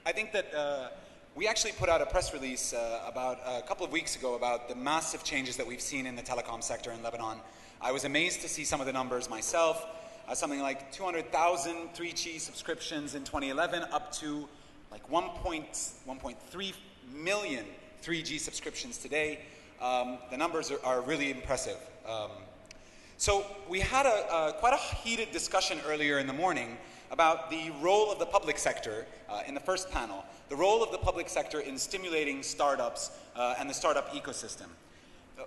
I think that we actually put out a press release about a couple of weeks ago about the massive changes that we've seen in the telecom sector in Lebanon. I was amazed to see some of the numbers myself. Something like 200,000 3G subscriptions in 2011, up to like 1.3 million 3G subscriptions today. The numbers are really impressive. So we had quite a heated discussion earlier in the morning about the role of the public sector in the first panel, the role of the public sector in stimulating startups and the startup ecosystem.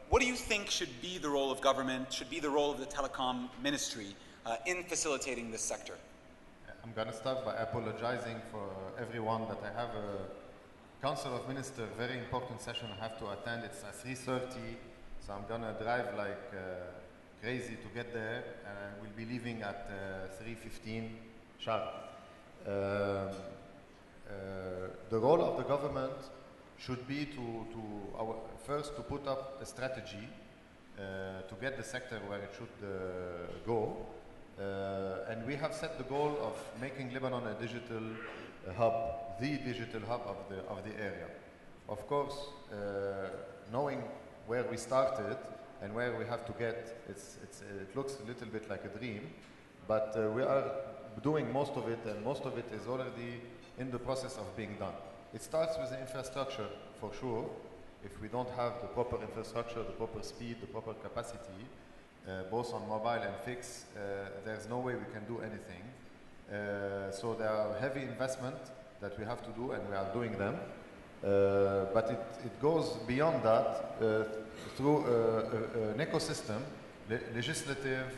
What do you think should be the role of government, should be the role of the telecom ministry in facilitating this sector? I'm going to start by apologizing for everyone that I have a Council of Ministers very important session I have to attend. It's at 3:30, so I'm going to drive like crazy to get there, and we'll be leaving at 3:15 sharp. The role of the government should be first to put up a strategy to get the sector where it should go. And we have set the goal of making Lebanon a digital hub, the digital hub of the area. Of course, knowing where we started and where we have to get, it looks a little bit like a dream, but we are doing most of it, and most of it is already in the process of being done. It starts with the infrastructure, for sure. If we don't have the proper infrastructure, the proper speed, the proper capacity, both on mobile and fixed, there's no way we can do anything. So there are heavy investment that we have to do, and we are doing them. But it goes beyond that through an ecosystem, legislative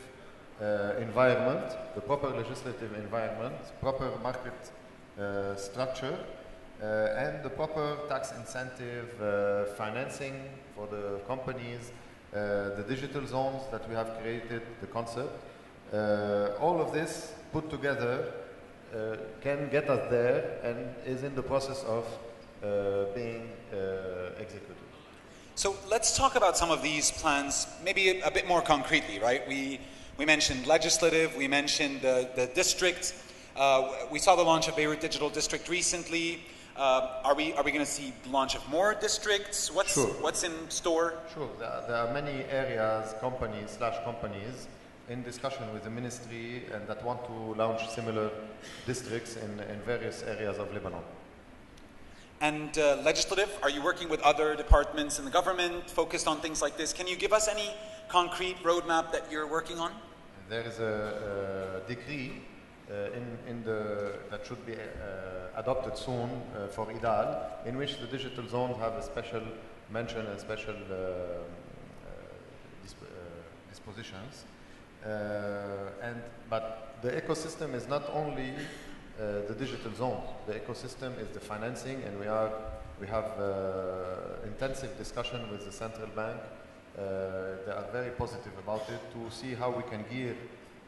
environment, the proper legislative environment, proper market structure, and the proper tax incentive financing for the companies, the digital zones that we have created, the concept. All of this put together can get us there and is in the process of being executed. So let's talk about some of these plans, maybe a bit more concretely, right? We mentioned legislative, we mentioned the district. We saw the launch of Beirut Digital District recently. Are we going to see the launch of more districts? What's in store? Sure. There are many areas, companies in discussion with the ministry and that want to launch similar districts in various areas of Lebanon. And legislative, are you working with other departments in the government focused on things like this? Can you give us any concrete roadmap that you're working on? There is a decree that should be adopted soon for IDAL, in which the digital zones have a special mention and special dispositions. But the ecosystem is not only the digital zones. The ecosystem is the financing, and we have intensive discussion with the central bank. They are very positive about it to see how we can gear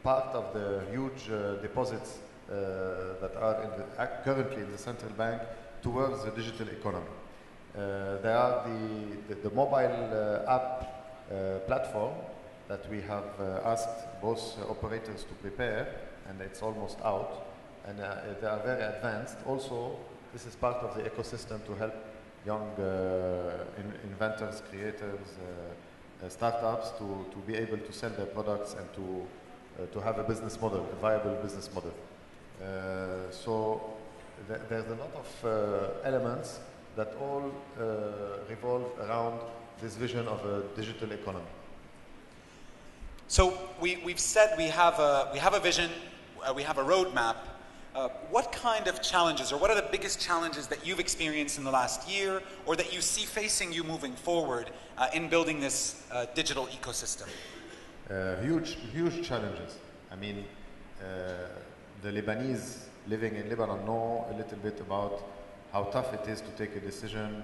part of the huge deposits that are currently in the central bank towards the digital economy. There are the mobile app platform that we have asked both operators to prepare, and it's almost out, and they are very advanced. Also, this is part of the ecosystem to help young inventors, creators, startups to be able to sell their products and to have a business model, a viable business model. So there's a lot of elements that all revolve around this vision of a digital economy. So we've said we have a vision, we have a roadmap. What kind of challenges, or what are the biggest challenges that you've experienced in the last year, or that you see facing you moving forward in building this digital ecosystem? Huge challenges. I mean, the Lebanese living in Lebanon know a little bit about how tough it is to take a decision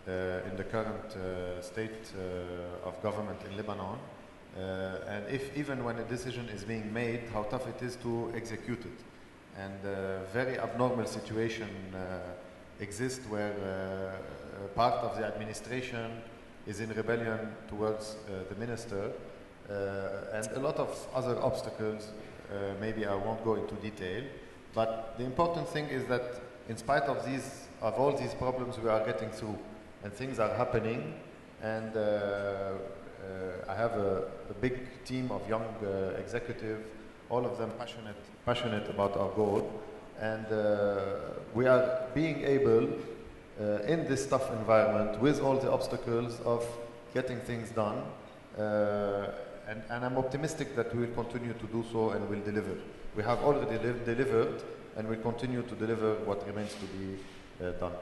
in the current state of government in Lebanon. And even when a decision is being made, how tough it is to execute it. And a very abnormal situation exists where part of the administration is in rebellion towards the minister, and a lot of other obstacles. Maybe I won't go into detail, but the important thing is that in spite of all these problems, we are getting through, and things are happening. And I have a big team of young executives, all of them passionate about our goal, and we are being able, in this tough environment, with all the obstacles, of getting things done. And I'm optimistic that we will continue to do so and will deliver. We have already delivered, and will continue to deliver what remains to be done.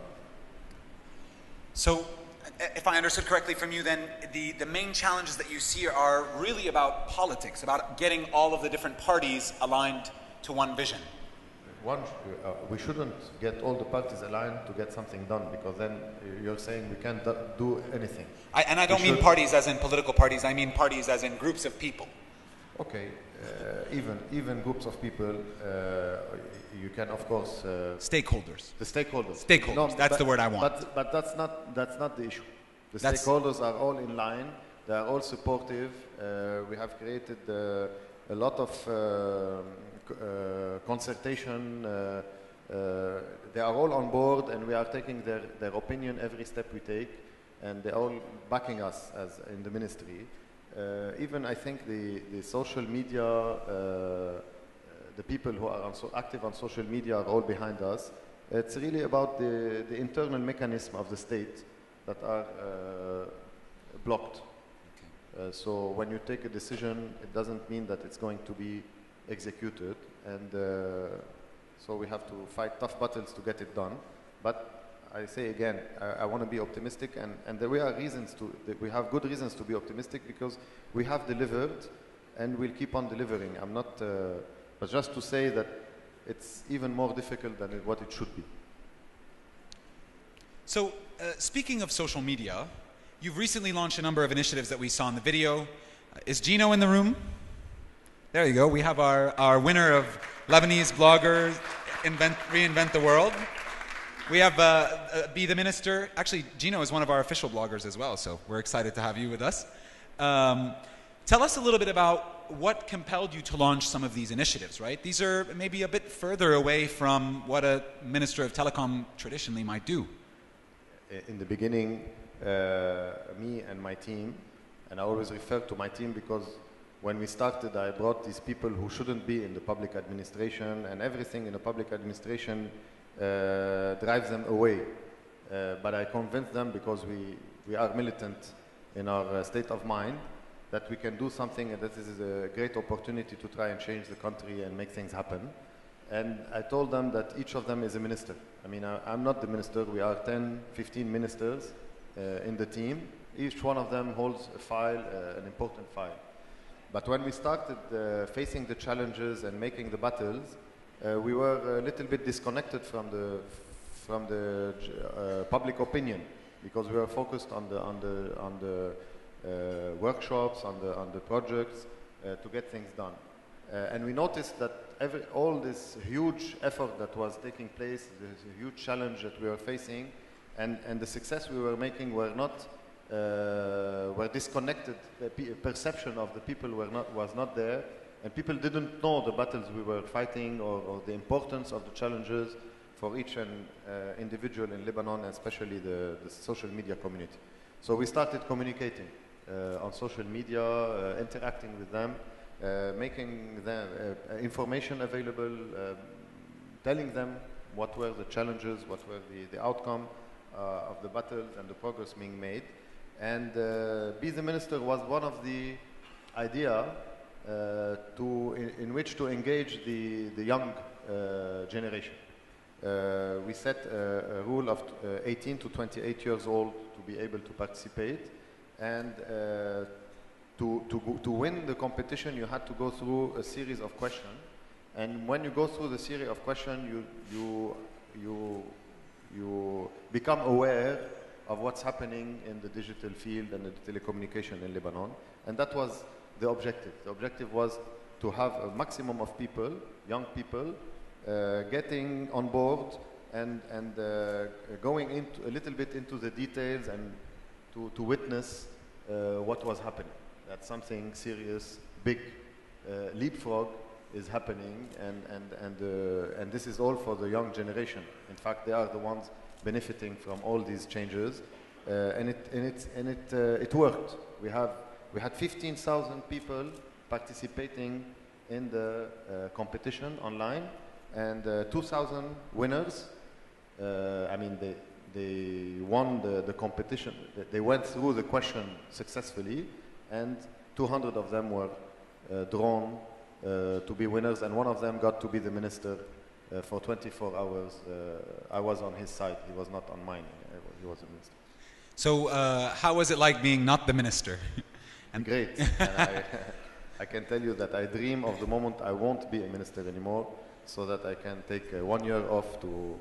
So, if I understood correctly from you, then the main challenges that you see are really about politics, about getting all of the different parties aligned to one vision. We shouldn't get all the parties aligned to get something done, because then you're saying we can't do anything. I don't mean parties as in political parties, I mean parties as in groups of people. Okay, even groups of people, you can of course... stakeholders. The stakeholders. Stakeholders, no, that's the word I want. But that's not the issue. The stakeholders are all in line, they are all supportive. We have created a lot of consultation. They are all on board, and we are taking their opinion every step we take, and they're all backing us as in the ministry. Even I think the social media, the people who are active on social media are all behind us. It's really about the internal mechanism of the state that are blocked. Okay. So when you take a decision, it doesn't mean that it's going to be executed, and so we have to fight tough battles to get it done. But I say again, I want to be optimistic, and there are reasons we have good reasons to be optimistic, because we have delivered and we'll keep on delivering. I'm not, but just to say that it's even more difficult than what it should be. So, speaking of social media, you've recently launched a number of initiatives that we saw in the video. Is Gino in the room? There you go. We have our winner of Lebanese Bloggers Reinvent the World. We have Be the Minister. Actually, Gino is one of our official bloggers as well, so we're excited to have you with us. Tell us a little bit about what compelled you to launch some of these initiatives, right? These are maybe a bit further away from what a Minister of Telecom traditionally might do. In the beginning, me and my team, and I always refer to my team because when we started, I brought these people who shouldn't be in the public administration, and everything in the public administration drives them away. But I convinced them, because we are militant in our state of mind, that we can do something, and that this is a great opportunity to try and change the country and make things happen. And I told them that each of them is a minister. I mean, I'm not the minister. We are 10, 15 ministers in the team. Each one of them holds a file, an important file. But when we started facing the challenges and making the battles, we were a little bit disconnected from the public opinion, because we were focused on the workshops, on the projects to get things done. And we noticed that all this huge effort that was taking place, this huge challenge that we were facing, and the success we were making were disconnected. The perception of the people was not there, and people didn't know the battles we were fighting, or the importance of the challenges for each individual in Lebanon, and especially the social media community. So we started communicating on social media, interacting with them, making them information available, telling them what were the challenges, what were the outcome of the battles and the progress being made. And Be the Minister was one of the idea in which to engage the young generation. We set a rule of 18 to 28 years old to be able to participate, and to win the competition you had to go through a series of questions. And when you go through the series of questions, you become aware of what's happening in the digital field and the telecommunication in Lebanon. And that was the objective. The objective was to have a maximum of people, young people, getting on board and going into a little bit into the details, and to witness what was happening. That's something serious, big leapfrog is happening, and this is all for the young generation. In fact, they are the ones benefiting from all these changes, and it worked. We had 15,000 people participating in the competition online, and 2,000 winners. I mean, they won the competition. They went through the question successfully, and 200 of them were drawn to be winners, and one of them got to be the minister for 24 hours. I was on his side. He was not on mine. He was a minister. So how was it like being not the minister? And great. And I can tell you that I dream of the moment I won't be a minister anymore, so that I can take 1 year off to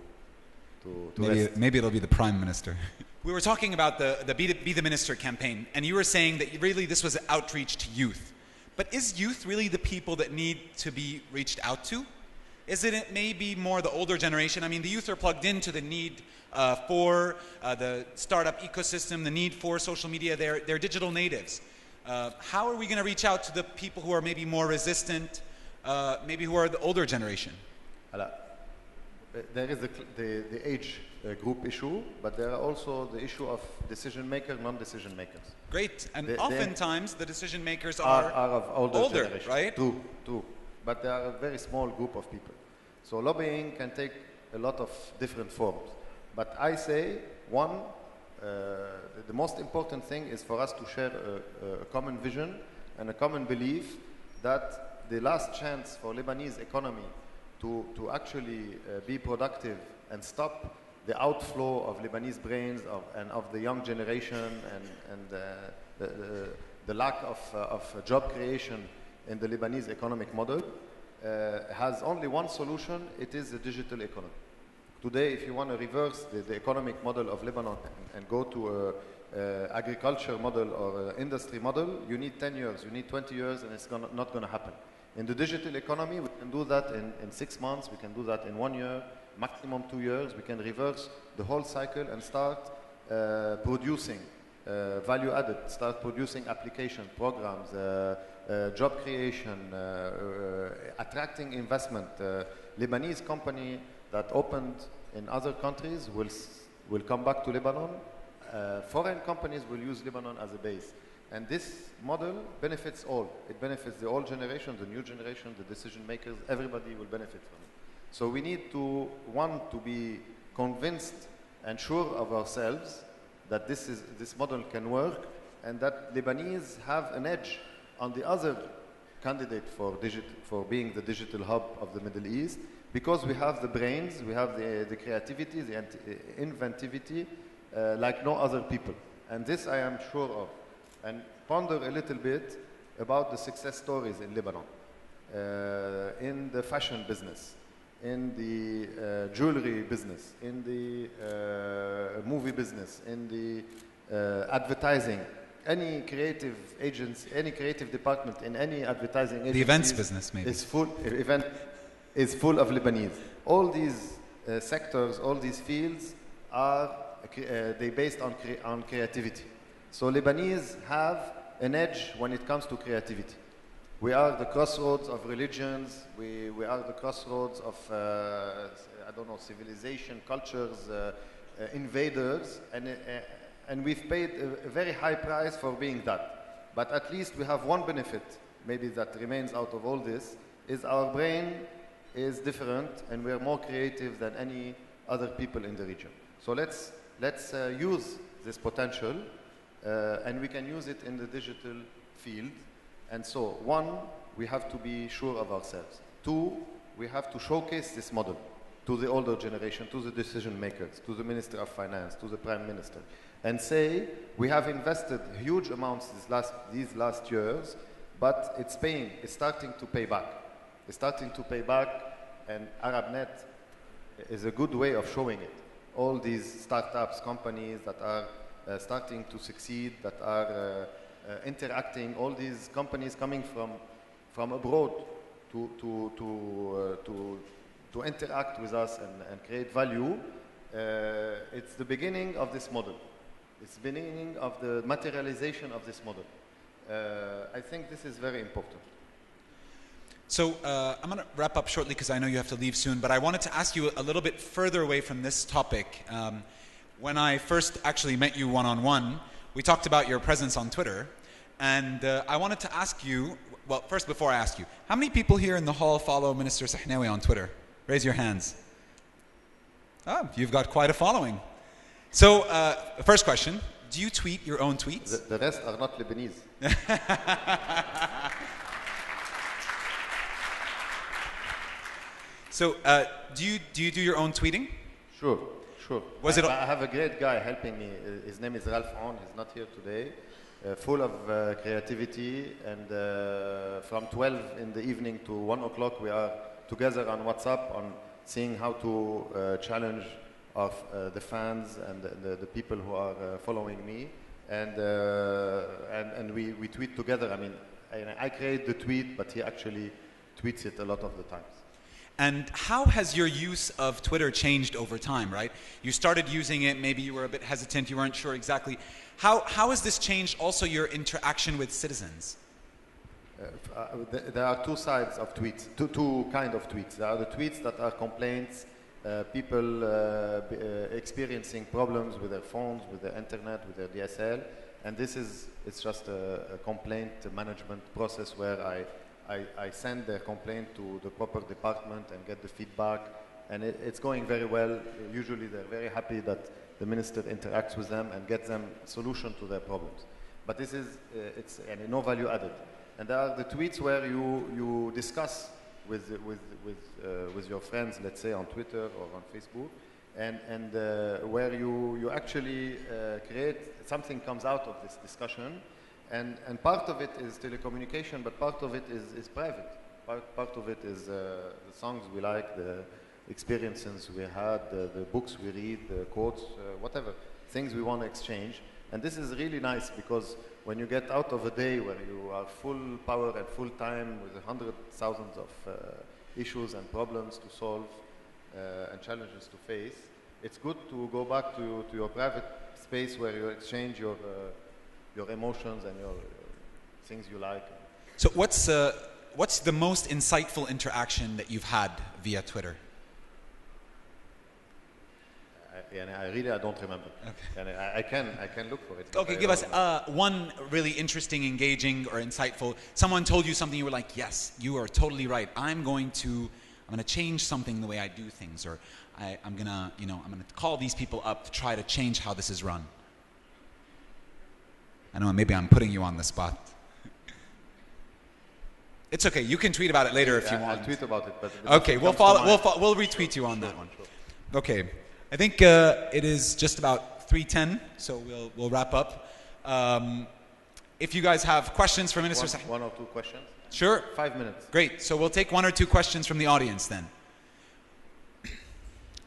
rest. Maybe it'll be the prime minister. We were talking about the Be the Minister campaign, and you were saying that really this was outreach to youth. But is youth really the people that need to be reached out to? Isn't it maybe more the older generation? I mean, the youth are plugged into the need for the startup ecosystem, the need for social media. They're digital natives. How are we going to reach out to the people who are maybe more resistant, maybe who are the older generation? There is the age group issue, but there are also the issue of decision maker, non-decision makers. Great, and oftentimes the decision makers are of older generation. Right? True. But they are a very small group of people. So lobbying can take a lot of different forms. But I say, one, the most important thing is for us to share a common vision and a common belief that the last chance for Lebanese economy to actually be productive and stop the outflow of Lebanese brains and of the young generation and the lack of job creation in the Lebanese economic model has only one solution. It is the digital economy. Today, if you want to reverse the economic model of Lebanon and go to an agriculture model or an industry model, you need 10 years, you need 20 years, and it's not going to happen. In the digital economy, we can do that in 6 months, we can do that in 1 year, maximum 2 years. We can reverse the whole cycle and start producing value added, start producing application programs, job creation, attracting investment. Lebanese company that opened in other countries will come back to Lebanon. Foreign companies will use Lebanon as a base. And this model benefits all. It benefits the old generation, the new generation, the decision makers. Everybody will benefit from it. So we need to be convinced and sure of ourselves that this model can work, and that Lebanese have an edge on the other candidate for being the digital hub of the Middle East, because we have the brains, we have the creativity, the inventivity like no other people. And this I am sure of. And ponder a little bit about the success stories in Lebanon, in the fashion business, in the jewelry business, in the movie business, in the advertising. Any creative agency, any creative department in any advertising agency, the events business maybe is full of Lebanese. All these sectors, all these fields are they based on creativity. So Lebanese have an edge when it comes to creativity. We are the crossroads of religions. We are the crossroads of civilization, cultures, invaders, and we've paid a very high price for being that. But at least we have one benefit, maybe that remains out of all this, is our brain is different, and we are more creative than any other people in the region. So let's use this potential. And we can use it in the digital field. And so, one, we have to be sure of ourselves. Two, we have to showcase this model to the older generation, to the decision makers, to the Minister of Finance, to the Prime Minister, and say, we have invested huge amounts these last years, but it's paying, it's starting to pay back. It's starting to pay back, and ArabNet is a good way of showing it. All these startups, companies that are starting to succeed, that are interacting, all these companies coming from abroad to interact with us and create value. It's the beginning of this model. It's the beginning of the materialization of this model. I think this is very important. So I'm going to wrap up shortly because I know you have to leave soon, but I wanted to ask you a little bit further away from this topic. When I first actually met you one-on-one, we talked about your presence on Twitter, and I wanted to ask you, well, first before I ask you, how many people here in the hall follow Minister Sehnaoui on Twitter? Raise your hands. Oh, you've got quite a following. So, first question, do you tweet your own tweets? The rest are not Lebanese. So, do you do your own tweeting? Sure. I have a great guy helping me. His name is Ralph On. He's not here today. Full of creativity, and from 12 in the evening to 1 o'clock we are together on WhatsApp on seeing how to challenge of the fans and the people who are following me, and we tweet together. I mean, I create the tweet, but he actually tweets it a lot of the times. And how has your use of Twitter changed over time, right? You started using it, maybe you were a bit hesitant, you weren't sure exactly. How has this changed also your interaction with citizens? There are two sides of tweets, two kind of tweets. There are the tweets that are complaints, people experiencing problems with their phones, with their internet, with their DSL, and it's just a complaint management process where I send their complaint to the proper department and get the feedback, and it's going very well. Usually they're very happy that the minister interacts with them and gets them a solution to their problems. But this is, it's no value added. And there are the tweets where you discuss with your friends, let's say on Twitter or on Facebook, and where you actually create, something comes out of this discussion. And part of it is telecommunication, but part of it is private. Part of it is the songs we like, the experiences we had, the books we read, the quotes, whatever, things we want to exchange. And this is really nice because when you get out of a day where you are full power and full time with 100,000 of issues and problems to solve and challenges to face, it's good to go back to your private space where you exchange your emotions and your things you like. So what's the most insightful interaction that you've had via Twitter? I don't remember. Okay. I can look for it. Okay, give us one really interesting, engaging, or insightful. Someone told you something, you were like, yes, you are totally right. I'm going to change something the way I do things, or I'm gonna call these people up to try to change how this is run. I know maybe I'm putting you on the spot. It's okay. You can tweet about it later if you want. I'll tweet about it, but okay, we'll retweet you on that one. Okay, I think it is just about 3:10, so we'll wrap up. If you guys have questions for Minister Sehnaoui, one or two questions. Sure. 5 minutes. Great. So we'll take one or two questions from the audience then.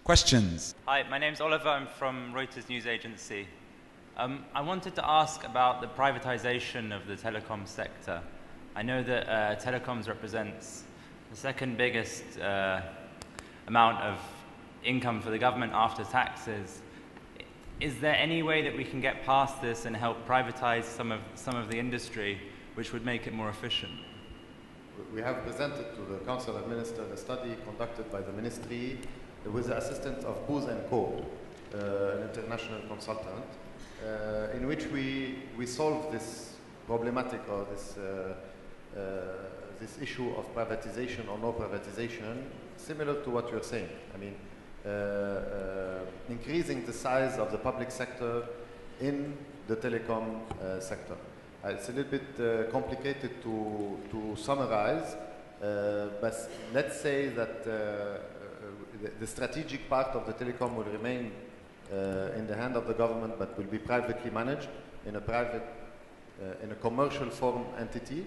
Questions. Hi, my name's Oliver. I'm from Reuters News Agency. I wanted to ask about the privatization of the telecom sector. I know that telecoms represents the second biggest amount of income for the government after taxes. Is there any way that we can get past this and help privatize some of the industry, which would make it more efficient? We have presented to the Council of Ministers a study conducted by the Ministry with the assistance of Booz & Co., an international consultant, in which we solve this problematic or this issue of privatization or no privatization, similar to what you're saying. I mean, increasing the size of the public sector in the telecom sector. It's a little bit complicated to summarize, but let's say that the strategic part of the telecom will remain in the hand of the government, but will be privately managed in a commercial form entity,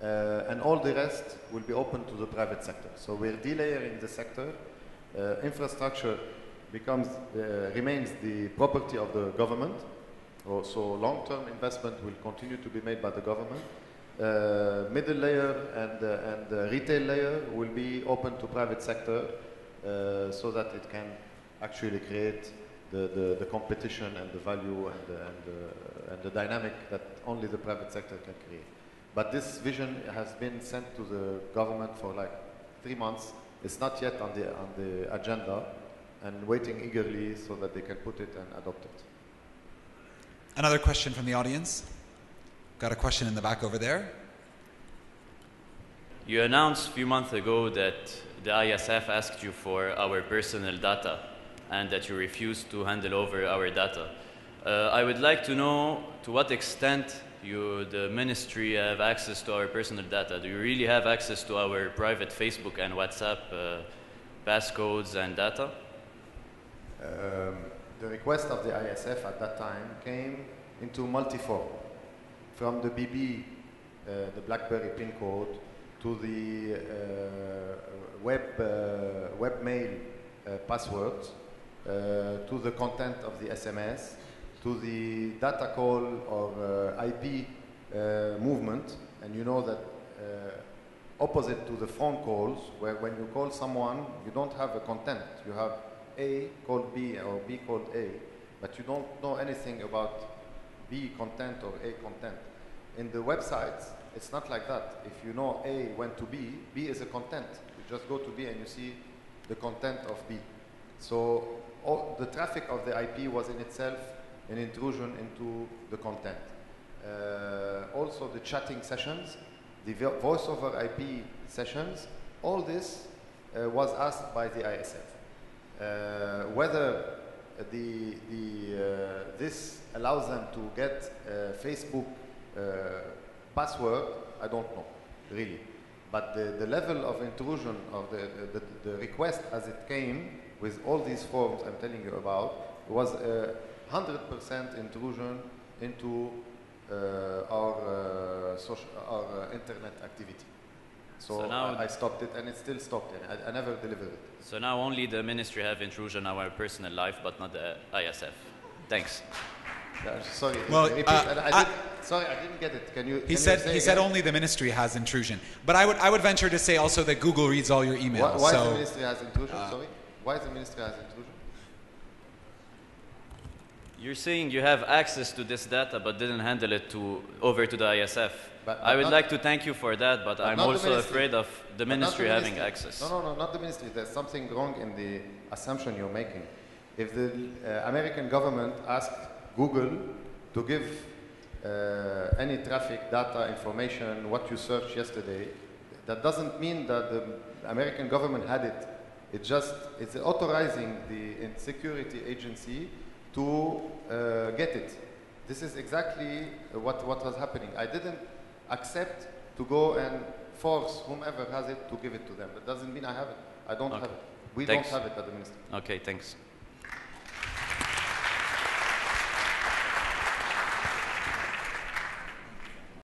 and all the rest will be open to the private sector. So we're delayering the sector. Infrastructure remains the property of the government. So long-term investment will continue to be made by the government. Middle layer and retail layer will be open to private sector, so that it can actually create the competition and the value and the dynamic that only the private sector can create. But this vision has been sent to the government for like 3 months. It's not yet on the agenda, and waiting eagerly so that they can put it and adopt it. Another question from the audience. Got a question in the back over there. You announced a few months ago that the ISF asked you for our personal data and that you refused to handle over our data. I would like to know to what extent the ministry have access to our personal data. Do you really have access to our private Facebook and WhatsApp passcodes and data? The request of the ISF at that time came into multi-form, from the BB, the BlackBerry pin code, to the webmail passwords, to the content of the SMS, to the data call or IP movement. And you know that opposite to the phone calls, where when you call someone, you don't have a content. You have A called B or B called A, but you don't know anything about B content or A content. In the websites, it's not like that. If you know A went to B, B is a content. You just go to B and you see the content of B. So the traffic of the IP was in itself an intrusion into the content. Also the chatting sessions, the voice over IP sessions, all this was asked by the ISF. Whether this allows them to get Facebook password, I don't know, really. But the level of intrusion of the request as it came with all these forms I'm telling you about was 100% intrusion into our internet activity. So now I stopped it, and it's still stopped. I never delivered it. So now only the ministry have intrusion on our personal life, but not the ISF. Thanks. Sorry. Well, sorry, I didn't get it. Can you? He said only the ministry has intrusion, but I would venture to say also that Google reads all your emails. Why the ministry has intrusion? Sorry. Why the ministry has intrusion? You're saying you have access to this data, but didn't handle it over to the ISF. But I would like to thank you for that, but I'm also afraid of the ministry having access. No, not the ministry. There's something wrong in the assumption you're making. If the American government asked Google to give any traffic data information, what you searched yesterday, that doesn't mean that the American government had it. It's authorizing the security agency to get it. This is exactly what was happening. I didn't accept to go and force whomever has it to give it to them. That doesn't mean I have it. I don't have it. We don't have it at the ministry. Okay, thanks.